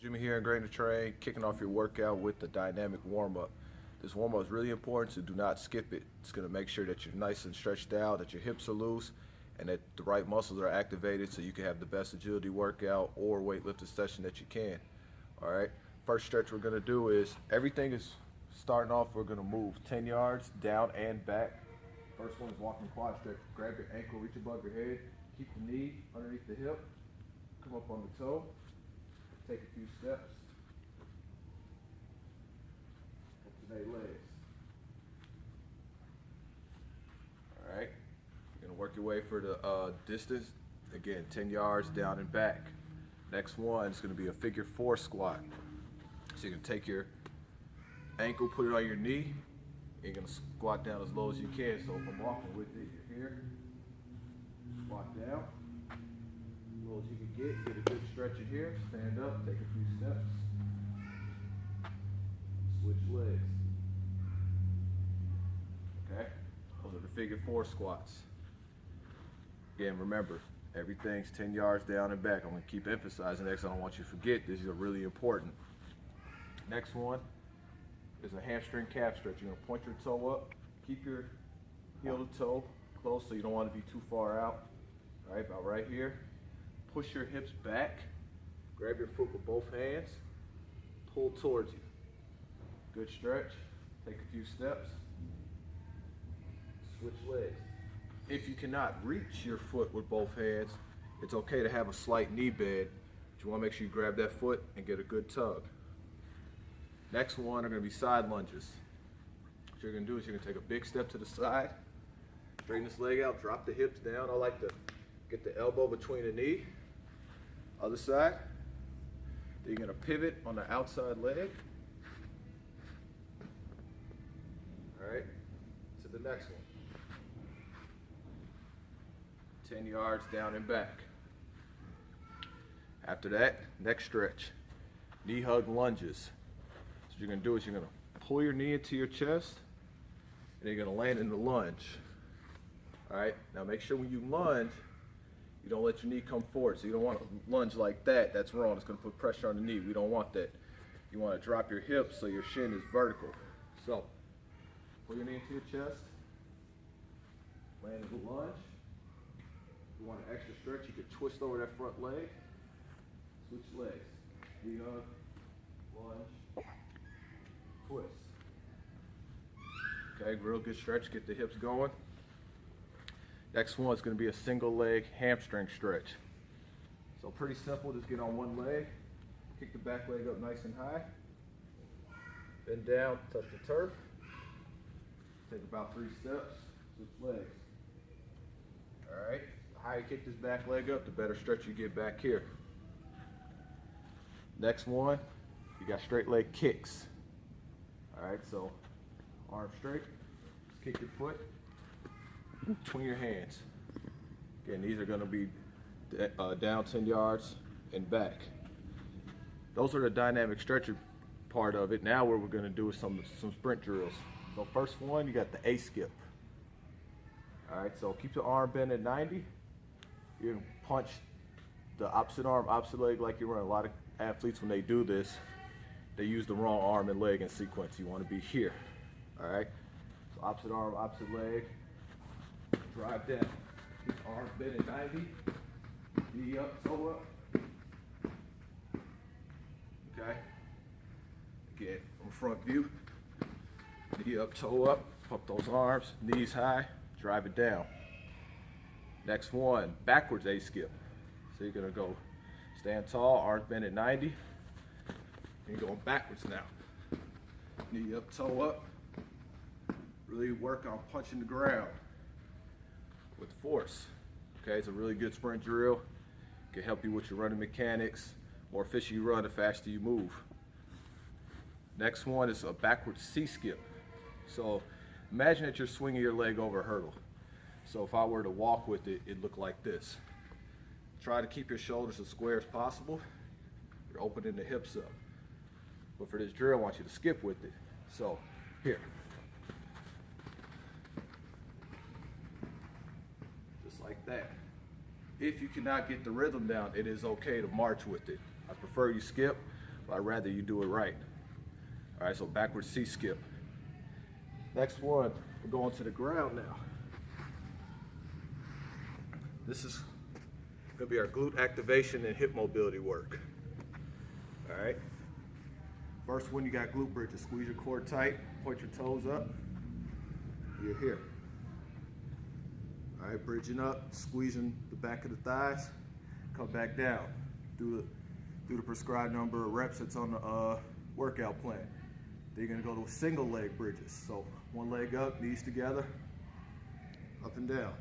Jimmy here in Grain to Train, kicking off your workout with the dynamic warm-up. This warm-up is really important, so do not skip it. It's going to make sure that you're nice and stretched out, that your hips are loose, and that the right muscles are activated so you can have the best agility workout or weightlifting session that you can. All right, first stretch we're going to do is, everything is starting off, we're going to move 10 yards down and back. First one is walking quad stretch. Grab your ankle, reach above your head, keep the knee underneath the hip, come up on the toe. Take a few steps. Alternate legs. All right. You're gonna work your way for the distance. Again, 10 yards down and back. Next one is gonna be a figure 4 squat. So you're gonna take your ankle, put it on your knee. And you're gonna squat down as low as you can. So if I'm walking with it, you're here. Squat down. As low as you can get a good stretch in here, stand up, take a few steps, switch legs. Okay, those are the figure 4 squats. Again, remember, everything's 10 yards down and back. I'm gonna keep emphasizing that because I don't want you to forget. These are really important. Next one is a hamstring calf stretch. You're gonna point your toe up, keep your heel to toe close so you don't want to be too far out. All right, about right here. Push your hips back, grab your foot with both hands, pull towards you. Good stretch, take a few steps, switch legs. If you cannot reach your foot with both hands, it's okay to have a slight knee bend, but you wanna make sure you grab that foot and get a good tug. Next one are gonna be side lunges. What you're gonna do is you're gonna take a big step to the side, straighten this leg out, drop the hips down. I like to get the elbow between the knee. Other side. Then you're going to pivot on the outside leg. All right, to the next one. 10 yards down and back. After that, next stretch. Knee hug lunges. So what you're going to do is you're going to pull your knee into your chest, and you're going to land in the lunge. All right, now make sure when you lunge, you don't let your knee come forward. So you don't want to lunge like that. That's wrong. It's going to put pressure on the knee. We don't want that. You want to drop your hips so your shin is vertical. So pull your knee into your chest. Land in the lunge. If you want an extra stretch, you can twist over that front leg. Switch legs. Knee hug, lunge, twist. Okay, real good stretch. Get the hips going. Next one is going to be a single leg hamstring stretch. So pretty simple, just get on one leg, kick the back leg up nice and high, bend down, touch the turf, take about 3 steps, switch legs. All right, the higher you kick this back leg up, the better stretch you get back here. Next one, you got straight leg kicks. All right, so arm straight, just kick your foot between your hands. Again, these are going to be down 10 yards and back. Those are the dynamic stretcher part of it. Now what we're going to do is some sprint drills. So first one, you got the A skip. All right, so keep the arm bent at 90. You're going to punch the opposite arm, opposite leg like you run. A lot of athletes, when they do this, they use the wrong arm and leg in sequence. You want to be here. All right, so opposite arm, opposite leg. Drive down. Keep arms bent at 90. Knee up, toe up. Okay. Again, from front view. Knee up, toe up. Pump those arms. Knees high. Drive it down. Next one, backwards A skip. So you're gonna go stand tall, arms bent at 90. And you're going backwards now. Knee up, toe up. Really work on punching the ground with force. Okay, it's a really good sprint drill. It can help you with your running mechanics. The more efficient you run, the faster you move. Next one is a backwards C skip. So imagine that you're swinging your leg over a hurdle. So if I were to walk with it, it'd look like this. Try to keep your shoulders as square as possible. You're opening the hips up. But for this drill, I want you to skip with it. So here. Like that. If you cannot get the rhythm down, it is okay to march with it. I prefer you skip, but I'd rather you do it right. All right, so backward C skip. Next one, we're going to the ground now. This is gonna be our glute activation and hip mobility work. All right. First one, you got glute bridges. Squeeze your core tight, point your toes up. You're here. All right, bridging up, squeezing the back of the thighs. Come back down. Do the prescribed number of reps that's on the workout plan. Then you're gonna go to single leg bridges. So one leg up, knees together, up and down.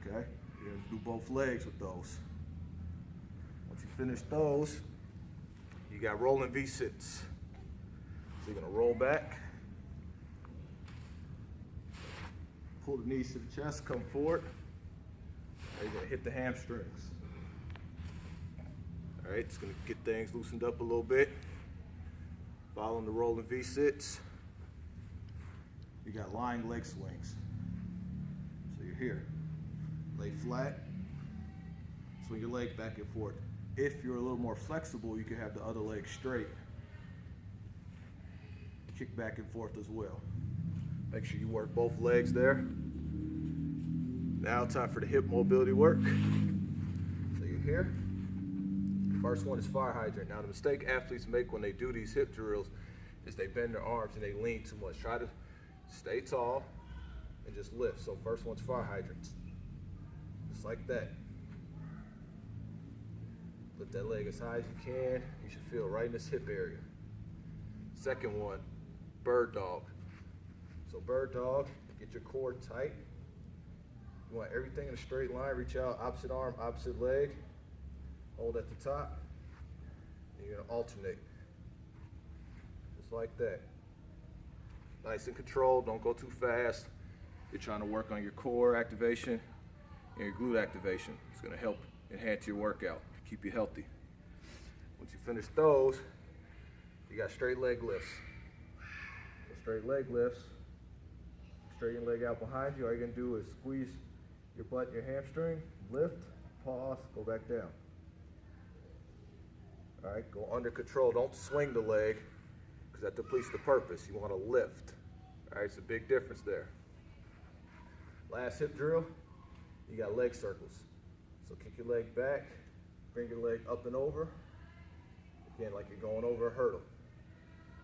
Okay, you're gonna do both legs with those. Once you finish those, you got rolling V-sits. So you're gonna roll back, pull the knees to the chest, come forward. Now you're gonna hit the hamstrings. All right, it's gonna get things loosened up a little bit. Following the rolling V-sits, you got lying leg swings. So you're here. Lay flat, swing your leg back and forth. If you're a little more flexible, you can have the other leg straight. Kick back and forth as well. Make sure you work both legs there. Now time for the hip mobility work. So you're here. First one is fire hydrant. Now the mistake athletes make when they do these hip drills is they bend their arms and they lean too much. Try to stay tall and just lift. So first one's fire hydrants. Just like that. Lift that leg as high as you can. You should feel right in this hip area. Second one, bird dog. So bird dog, get your core tight. You want everything in a straight line. Reach out, opposite arm, opposite leg. Hold at the top. And you're gonna alternate. Just like that. Nice and controlled, don't go too fast. You're trying to work on your core activation and your glute activation. It's gonna help enhance your workout, keep you healthy. Once you finish those, you got straight leg lifts. So straight leg lifts, straighten your leg out behind you. All you're gonna do is squeeze your butt and your hamstring, lift, pause, go back down. All right, go under control. Don't swing the leg because that depletes the purpose. You want to lift. All right, it's a big difference there. Last hip drill, you got leg circles. So kick your leg back, bring your leg up and over. Again, like you're going over a hurdle.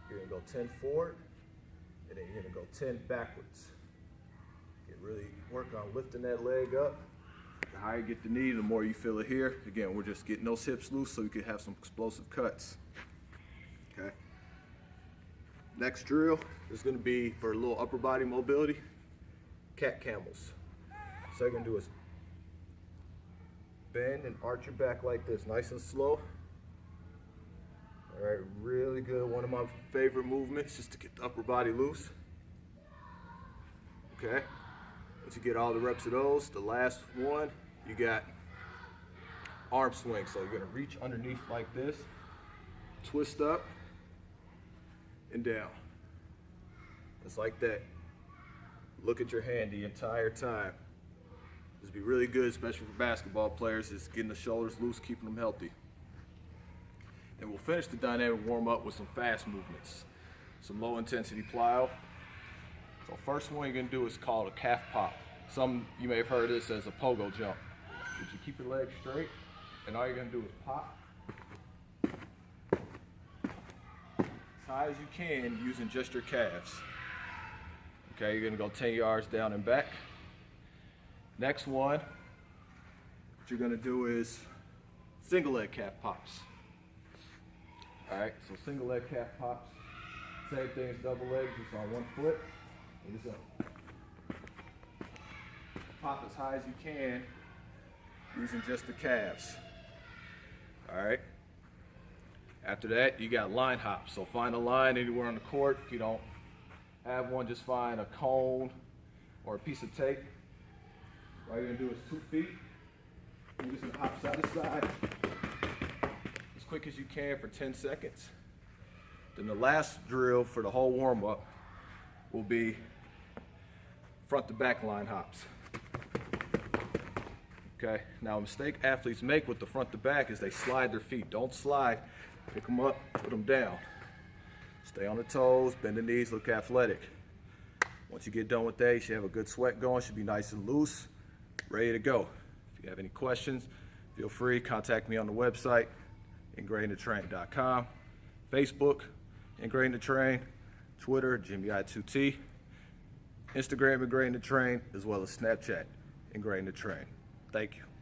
You're gonna go 10 forward, and then you're gonna go 10 backwards. You really work on lifting that leg up. The higher you get the knee, the more you feel it here. Again, we're just getting those hips loose so you can have some explosive cuts. Okay. Next drill is going to be for a little upper body mobility, cat camels. So you're going to do is bend and arch your back like this, nice and slow. All right, really good. One of my favorite movements just to get the upper body loose. Okay. Once you get all the reps of those, the last one, you got arm swing. So you're gonna reach underneath like this, twist up and down. Just like that. Look at your hand the entire time. This would be really good, especially for basketball players, is getting the shoulders loose, keeping them healthy. And we'll finish the dynamic warm up with some fast movements, some low intensity plyo. So first one you're gonna do is called a calf pop. Some, you may have heard this as a pogo jump. But you keep your legs straight, and all you're gonna do is pop as high as you can using just your calves. Okay, you're gonna go 10 yards down and back. Next one, what you're gonna do is single leg calf pops. All right, so single leg calf pops, same thing as double legs, just on one foot. And just pop as high as you can using just the calves. All right. After that, you got line hops. So find a line anywhere on the court. If you don't have one, just find a cone or a piece of tape. All you're gonna do is 2 feet. You're just gonna hop side to side as quick as you can for 10 seconds. Then the last drill for the whole warm up will be front to back line hops. okay? Now, a mistake athletes make with the front to back is they slide their feet. Don't slide. Pick them up, put them down. Stay on the toes, bend the knees, look athletic. Once you get done with that, you should have a good sweat going, should be nice and loose, ready to go. If you have any questions, feel free, contact me on the website, ingrainedtotrain.com, Facebook, Ingrained to Train, Twitter, JimmyI2T, Instagram, Ingrained to Train, as well as Snapchat, Ingrained to Train. Thank you.